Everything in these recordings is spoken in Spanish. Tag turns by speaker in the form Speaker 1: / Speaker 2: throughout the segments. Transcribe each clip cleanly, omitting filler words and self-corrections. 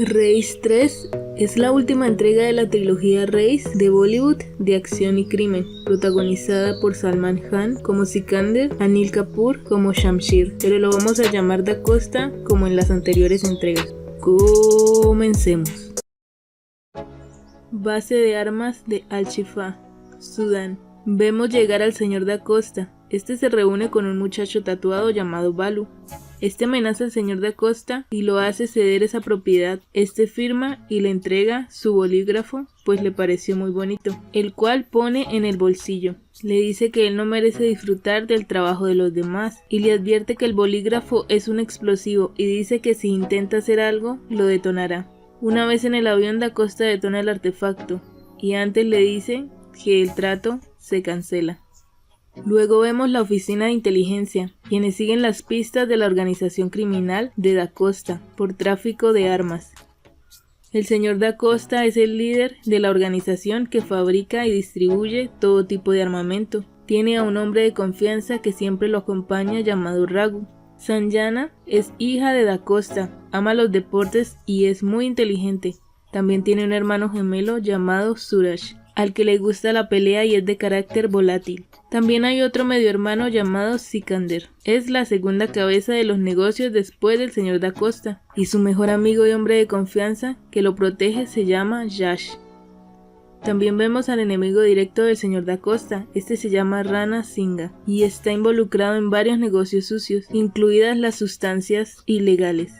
Speaker 1: Race 3 es la última entrega de la trilogía Race de Bollywood de acción y crimen, protagonizada por Salman Khan como Sikander, Anil Kapoor como Shamsher, pero lo vamos a llamar Da Costa como en las anteriores entregas. Comencemos. Base de armas de Al-Shifa, Sudán. Vemos llegar al señor Da Costa. Este se reúne con un muchacho tatuado llamado Balu. Este amenaza al señor Da Costa y lo hace ceder esa propiedad. Este firma y le entrega su bolígrafo, pues le pareció muy bonito, el cual pone en el bolsillo. Le dice que él no merece disfrutar del trabajo de los demás y le advierte que el bolígrafo es un explosivo y dice que si intenta hacer algo, lo detonará. Una vez en el avión, Da Costa detona el artefacto y antes le dice que el trato se cancela. Luego vemos la oficina de inteligencia, quienes siguen las pistas de la organización criminal de Da Costa por tráfico de armas. El señor Da Costa es el líder de la organización que fabrica y distribuye todo tipo de armamento. Tiene a un hombre de confianza que siempre lo acompaña llamado Raghu. Sanjana es hija de Da Costa, ama los deportes y es muy inteligente. También tiene un hermano gemelo llamado Suraj, al que le gusta la pelea y es de carácter volátil. También hay otro medio hermano llamado Sikander. Es la segunda cabeza de los negocios después del señor Da Costa, y su mejor amigo y hombre de confianza que lo protege se llama Yash. También vemos al enemigo directo del señor Da Costa. Este se llama Rana Singha y está involucrado en varios negocios sucios, incluidas las sustancias ilegales.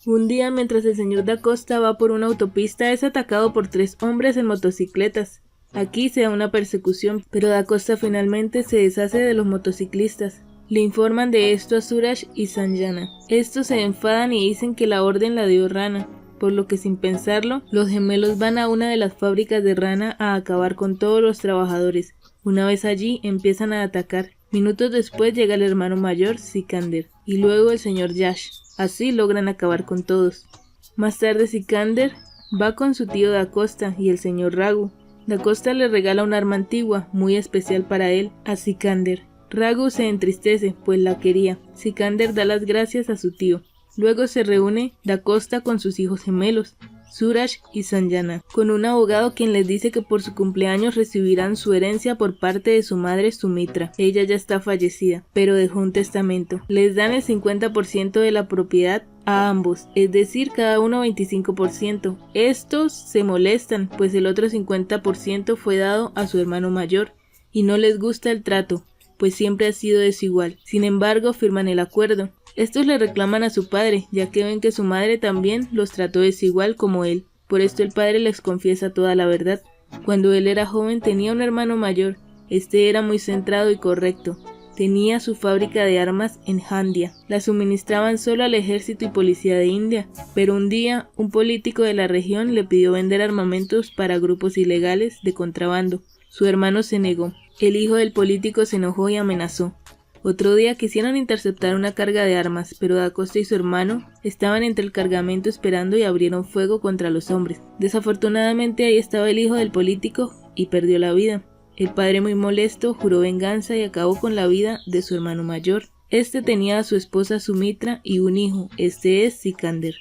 Speaker 1: Un día, mientras el señor Da Costa va por una autopista, es atacado por 3 hombres en motocicletas. Aquí se da una persecución, pero Da Costa finalmente se deshace de los motociclistas. Le informan de esto a Suraj y Sanjana. Estos se enfadan y dicen que la orden la dio Rana, por lo que sin pensarlo, los gemelos van a una de las fábricas de Rana a acabar con todos los trabajadores. Una vez allí, empiezan a atacar. Minutos después llega el hermano mayor, Sikander, y luego el señor Yash. Así logran acabar con todos. Más tarde Sikander va con su tío Da Costa y el señor Raghu. Da Costa le regala un arma antigua, muy especial para él, a Sikander. Raghu se entristece, pues la quería. Sikander da las gracias a su tío. Luego se reúne Da Costa con sus hijos gemelos, Suraj y Sanjana, con un abogado quien les dice que por su cumpleaños recibirán su herencia por parte de su madre Sumitra. Ella ya está fallecida, pero dejó un testamento. Les dan el 50% de la propiedad a ambos, es decir, cada uno 25%. Estos se molestan, pues el otro 50% fue dado a su hermano mayor, y no les gusta el trato, pues siempre ha sido desigual. Sin embargo, firman el acuerdo. Estos le reclaman a su padre, ya que ven que su madre también los trató desigual como él. Por esto el padre les confiesa toda la verdad. Cuando él era joven tenía un hermano mayor. Este era muy centrado y correcto. Tenía su fábrica de armas en Handia. La suministraban solo al ejército y policía de India. Pero un día, un político de la región le pidió vender armamentos para grupos ilegales de contrabando. Su hermano se negó. El hijo del político se enojó y amenazó. Otro día quisieron interceptar una carga de armas, pero Da Costa y su hermano estaban entre el cargamento esperando y abrieron fuego contra los hombres. Desafortunadamente ahí estaba el hijo del político y perdió la vida. El padre, muy molesto, juró venganza y acabó con la vida de su hermano mayor. Este tenía a su esposa Sumitra y un hijo, este es Sikander.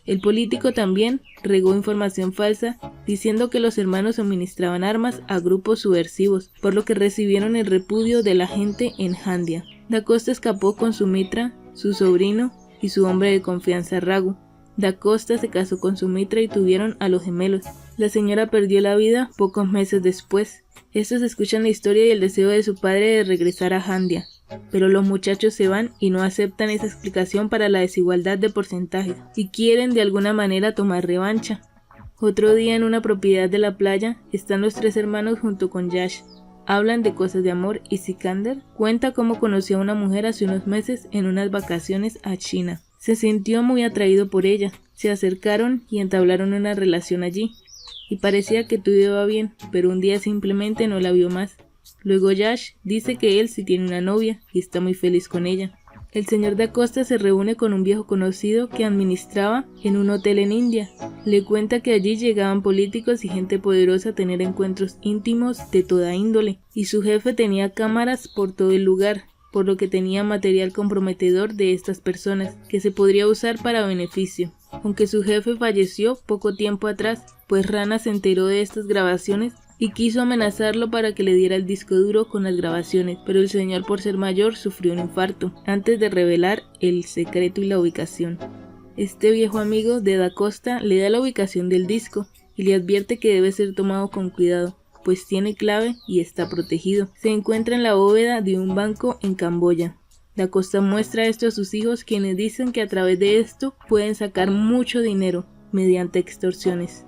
Speaker 1: El político también regó información falsa diciendo que los hermanos suministraban armas a grupos subversivos, por lo que recibieron el repudio de la gente en Handia. Da Costa escapó con Sumitra, su sobrino y su hombre de confianza Raghu. Da Costa se casó con Sumitra y tuvieron a los gemelos. La señora perdió la vida pocos meses después. Estos escuchan la historia y el deseo de su padre de regresar a Handia. Pero los muchachos se van y no aceptan esa explicación para la desigualdad de porcentajes y quieren de alguna manera tomar revancha. Otro día en una propiedad de la playa están los 3 hermanos junto con Yash. Hablan de cosas de amor y Sikander cuenta cómo conoció a una mujer hace unos meses en unas vacaciones a China. Se sintió muy atraído por ella, se acercaron y entablaron una relación allí. Y parecía que todo iba bien, pero un día simplemente no la vio más. Luego Yash dice que él sí tiene una novia y está muy feliz con ella. El señor Da Costa se reúne con un viejo conocido que administraba en un hotel en India. Le cuenta que allí llegaban políticos y gente poderosa a tener encuentros íntimos de toda índole, y su jefe tenía cámaras por todo el lugar, por lo que tenía material comprometedor de estas personas, que se podría usar para beneficio. aunque su jefe falleció poco tiempo atrás, pues Rana se enteró de estas grabaciones y quiso amenazarlo para que le diera el disco duro con las grabaciones, pero el señor, por ser mayor, sufrió un infarto antes de revelar el secreto y la ubicación. Este viejo amigo de Da Costa le da la ubicación del disco y le advierte que debe ser tomado con cuidado, pues tiene clave y está protegido. Se encuentra en la bóveda de un banco en Camboya. Da Costa muestra esto a sus hijos, quienes dicen que a través de esto pueden sacar mucho dinero mediante extorsiones.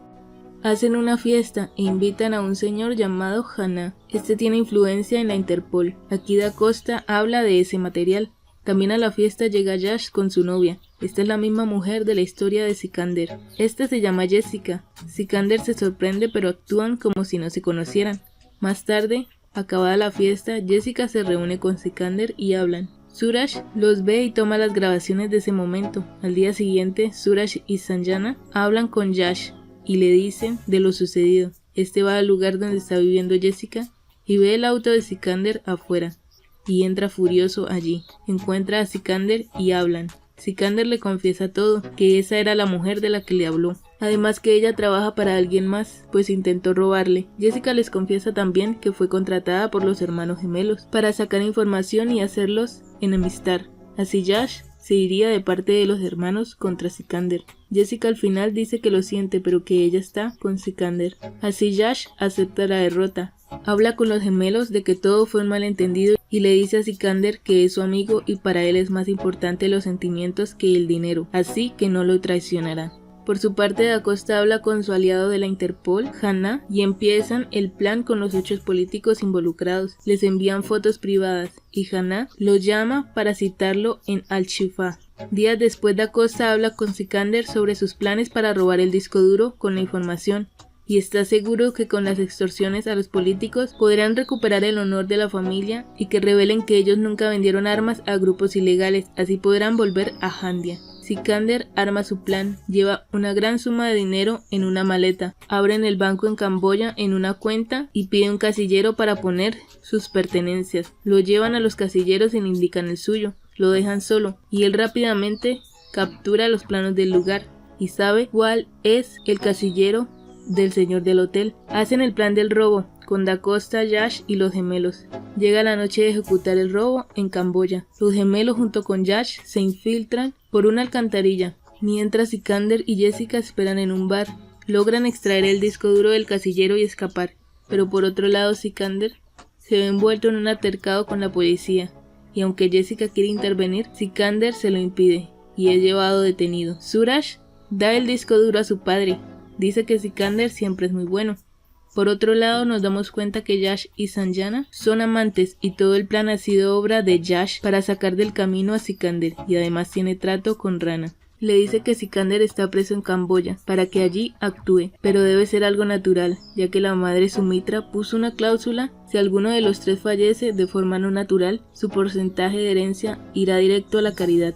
Speaker 1: Hacen una fiesta e invitan a un señor llamado Hannah. Este tiene influencia en la Interpol. Aquí Da Costa habla de ese material. También a la fiesta llega Yash con su novia. Esta es la misma mujer de la historia de Sikander. Esta se llama Jessica. Sikander se sorprende, pero actúan como si no se conocieran. Más tarde, acabada la fiesta, Jessica se reúne con Sikander y hablan. Suraj los ve y toma las grabaciones de ese momento. Al día siguiente, Suraj y Sanjana hablan con Yash y le dicen de lo sucedido. Este va al lugar donde está viviendo Jessica y ve el auto de Sikander afuera y entra furioso allí. Encuentra a Sikander y hablan. Sikander le confiesa todo, que esa era la mujer de la que le habló. Además que ella trabaja para alguien más, pues intentó robarle. Jessica les confiesa también que fue contratada por los hermanos gemelos para sacar información y hacerlos enemistar. Así Yash se iría de parte de los hermanos contra Sikander. Jessica al final dice que lo siente, pero que ella está con Sikander. Así Yash acepta la derrota. Habla con los gemelos de que todo fue un malentendido y le dice a Sikander que es su amigo y para él es más importante los sentimientos que el dinero, así que no lo traicionará. Por su parte, Da Costa habla con su aliado de la Interpol, Hannah, y empiezan el plan con los hechos políticos involucrados. Les envían fotos privadas y Hannah lo llama para citarlo en Al-Shifa. Días después, Da Costa habla con Sikander sobre sus planes para robar el disco duro con la información. Y está seguro que con las extorsiones a los políticos podrán recuperar el honor de la familia y que revelen que ellos nunca vendieron armas a grupos ilegales, así podrán volver a Handia. Sikander arma su plan, lleva una gran suma de dinero en una maleta, abren el banco en Camboya en una cuenta y pide un casillero para poner sus pertenencias. Lo llevan a los casilleros y le indican el suyo, lo dejan solo y él rápidamente captura los planos del lugar y sabe cuál es el casillero del señor del hotel. Hacen el plan del robo con Da Costa, Yash y los gemelos. Llega la noche de ejecutar el robo en Camboya. Los gemelos junto con Yash se infiltran por una alcantarilla, mientras Sikander y Jessica esperan en un bar. Logran extraer el disco duro del casillero y escapar, pero por otro lado Sikander se ve envuelto en un altercado con la policía, y aunque Jessica quiere intervenir, Sikander se lo impide y es llevado detenido. Suraj da el disco duro a su padre. Dice que Sikander siempre es muy bueno. Por otro lado, nos damos cuenta que Yash y Sanjana son amantes y todo el plan ha sido obra de Yash para sacar del camino a Sikander y además tiene trato con Rana. Le dice que Sikander está preso en Camboya para que allí actúe, pero debe ser algo natural, ya que la madre Sumitra puso una cláusula: si alguno de los tres fallece de forma no natural, su porcentaje de herencia irá directo a la caridad.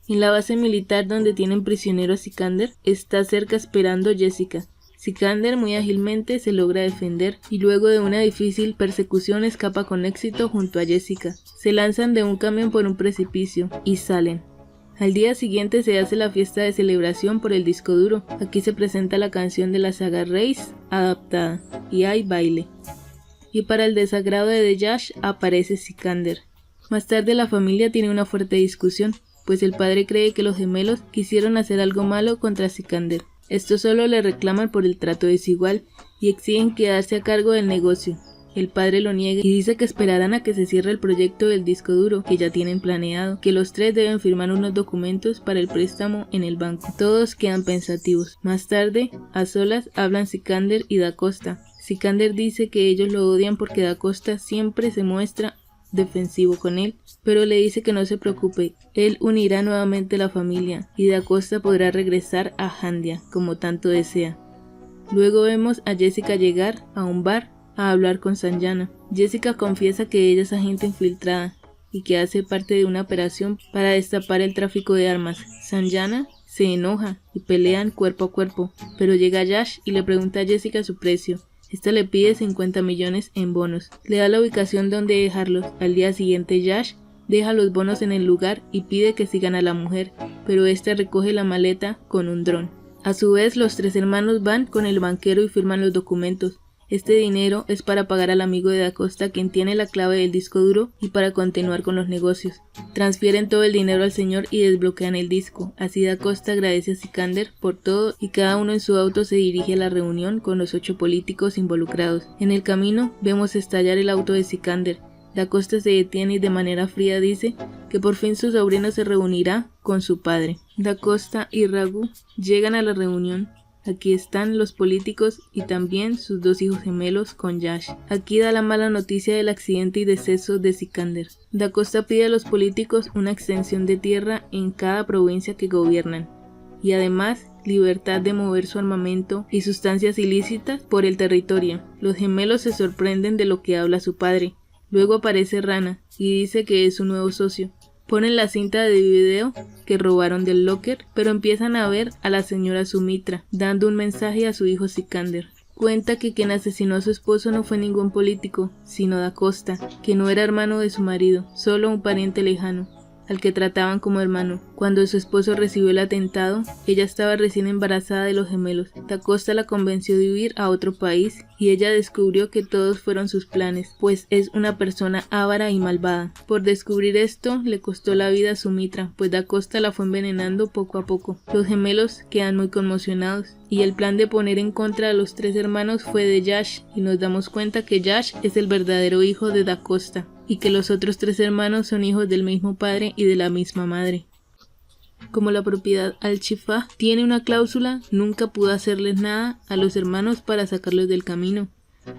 Speaker 1: En la base militar donde tienen prisionero a Sikander, está cerca esperando Jessica. Sikander muy ágilmente se logra defender y luego de una difícil persecución escapa con éxito junto a Jessica. Se lanzan de un camión por un precipicio y salen. Al día siguiente se hace la fiesta de celebración por el disco duro. Aquí se presenta la canción de la saga Race adaptada y hay baile. Y para el desagrado de Yash aparece Sikander. Más tarde la familia tiene una fuerte discusión, pues el padre cree que los gemelos quisieron hacer algo malo contra Sikander. Estos solo le reclaman por el trato desigual y exigen quedarse a cargo del negocio. El padre lo niega y dice que esperarán a que se cierre el proyecto del disco duro que ya tienen planeado, que los tres deben firmar unos documentos para el préstamo en el banco. Todos quedan pensativos. Más tarde, a solas, hablan Sikander y Da Costa. Sikander dice que ellos lo odian porque Da Costa siempre se muestra defensivo con él, pero le dice que no se preocupe, él unirá nuevamente la familia y Da Costa podrá regresar a Handia como tanto desea. Luego vemos a Jessica llegar a un bar a hablar con Sanjana. Jessica confiesa que ella es agente infiltrada y que hace parte de una operación para destapar el tráfico de armas. Sanjana se enoja y pelean cuerpo a cuerpo, pero llega Yash y le pregunta a Jessica su precio. Esta le pide 50 millones en bonos. Le da la ubicación donde dejarlos. Al día siguiente Yash deja los bonos en el lugar y pide que sigan a la mujer, pero ésta recoge la maleta con un dron. A su vez, los 3 hermanos van con el banquero y firman los documentos. Este dinero es para pagar al amigo de Da Costa, quien tiene la clave del disco duro, y para continuar con los negocios. Transfieren todo el dinero al señor y desbloquean el disco. Así Da Costa agradece a Sikander por todo y cada uno en su auto se dirige a la reunión con los 8 políticos involucrados. En el camino vemos estallar el auto de Sikander. Da Costa se detiene y de manera fría dice que por fin su sobrino se reunirá con su padre. Da Costa y Raghu llegan a la reunión. Aquí están los políticos y también sus 2 hijos gemelos con Yash. Aquí da la mala noticia del accidente y deceso de Sikander. Da Costa pide a los políticos una extensión de tierra en cada provincia que gobiernan y además libertad de mover su armamento y sustancias ilícitas por el territorio. Los gemelos se sorprenden de lo que habla su padre. Luego aparece Rana y dice que es su nuevo socio. Ponen la cinta de video que robaron del locker, pero empiezan a ver a la señora Sumitra dando un mensaje a su hijo Sikander. Cuenta que quien asesinó a su esposo no fue ningún político, sino Da Costa, que no era hermano de su marido, solo un pariente lejano, al que trataban como hermano. Cuando su esposo recibió el atentado, ella estaba recién embarazada de los gemelos. Da Costa la convenció de huir a otro país y ella descubrió que todos fueron sus planes, pues es una persona avara y malvada. Por descubrir esto, le costó la vida a Sumitra, pues Da Costa la fue envenenando poco a poco. Los gemelos quedan muy conmocionados y el plan de poner en contra a los 3 hermanos fue de Yash, y nos damos cuenta que Yash es el verdadero hijo de Da Costa y que los otros 3 hermanos son hijos del mismo padre y de la misma madre. Como la propiedad Al-Shifa tiene una cláusula, nunca pudo hacerles nada a los hermanos para sacarlos del camino,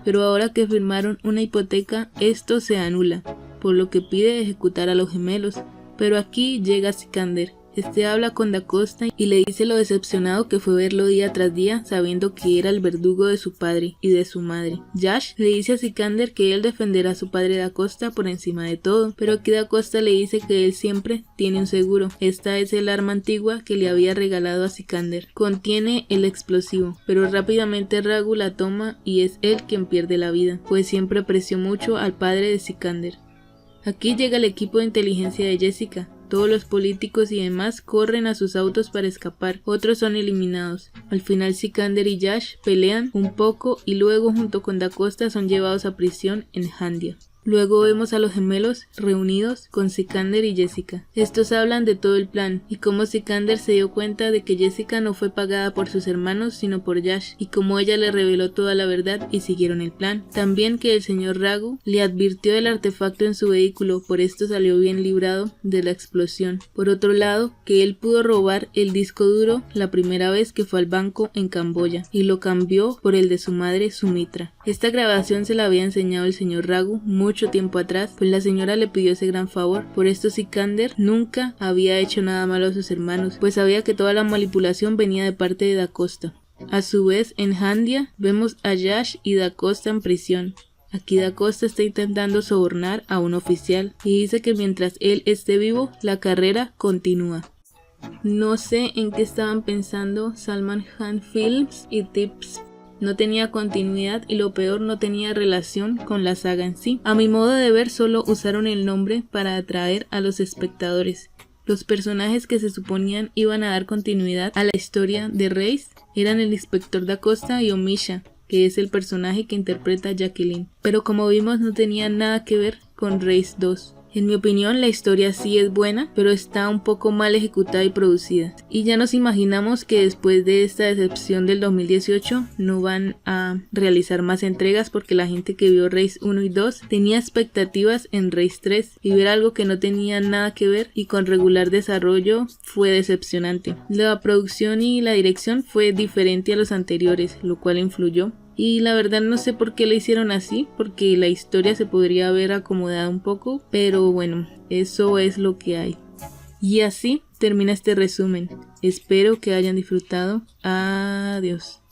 Speaker 1: pero ahora que firmaron una hipoteca, esto se anula, por lo que pide ejecutar a los gemelos. Pero aquí llega Sikander. Este habla con Da Costa y le dice lo decepcionado que fue verlo día tras día, sabiendo que era el verdugo de su padre y de su madre. Yash le dice a Sikander que él defenderá a su padre Da Costa por encima de todo, pero aquí Da Costa le dice que él siempre tiene un seguro. Esta es el arma antigua que le había regalado a Sikander. Contiene el explosivo, pero rápidamente Raghu la toma y es él quien pierde la vida, pues siempre apreció mucho al padre de Sikander. Aquí llega el equipo de inteligencia de Jessica. Todos los políticos y demás corren a sus autos para escapar, otros son eliminados. Al final Sikander y Yash pelean un poco y luego junto con Da Costa son llevados a prisión en Handia. Luego vemos a los gemelos reunidos con Sikander y Jessica. Estos hablan de todo el plan y cómo Sikander se dio cuenta de que Jessica no fue pagada por sus hermanos sino por Yash, y cómo ella le reveló toda la verdad y siguieron el plan. También que el señor Raghu le advirtió del artefacto en su vehículo, por esto salió bien librado de la explosión. Por otro lado, que él pudo robar el disco duro la primera vez que fue al banco en Camboya y lo cambió por el de su madre Sumitra. Esta grabación se la había enseñado el señor Raghu mucho tiempo atrás, pues la señora le pidió ese gran favor. Por esto Sikander nunca había hecho nada malo a sus hermanos, pues sabía que toda la manipulación venía de parte de Da Costa. A su vez, en Handia vemos a Yash y Da Costa en prisión. Aquí Da Costa está intentando sobornar a un oficial y dice que mientras él esté vivo, la carrera continúa. No sé en qué estaban pensando Salman Khan Films y Tips. No tenía continuidad y lo peor, no tenía relación con la saga en sí. A mi modo de ver, solo usaron el nombre para atraer a los espectadores. Los personajes que se suponían iban a dar continuidad a la historia de Race eran el inspector Da Costa y Omisha, que es el personaje que interpreta a Jacqueline. Pero como vimos, no tenía nada que ver con Race 2. En mi opinión, la historia sí es buena, pero está un poco mal ejecutada y producida. Y ya nos imaginamos que después de esta decepción del 2018 no van a realizar más entregas, porque la gente que vio Race 1 y 2 tenía expectativas en Race 3 y ver algo que no tenía nada que ver y con regular desarrollo fue decepcionante. La producción y la dirección fue diferente a los anteriores, lo cual influyó. Y la verdad no sé por qué le hicieron así, porque la historia se podría haber acomodado un poco, pero bueno, eso es lo que hay. Y así termina este resumen. Espero que hayan disfrutado. Adiós.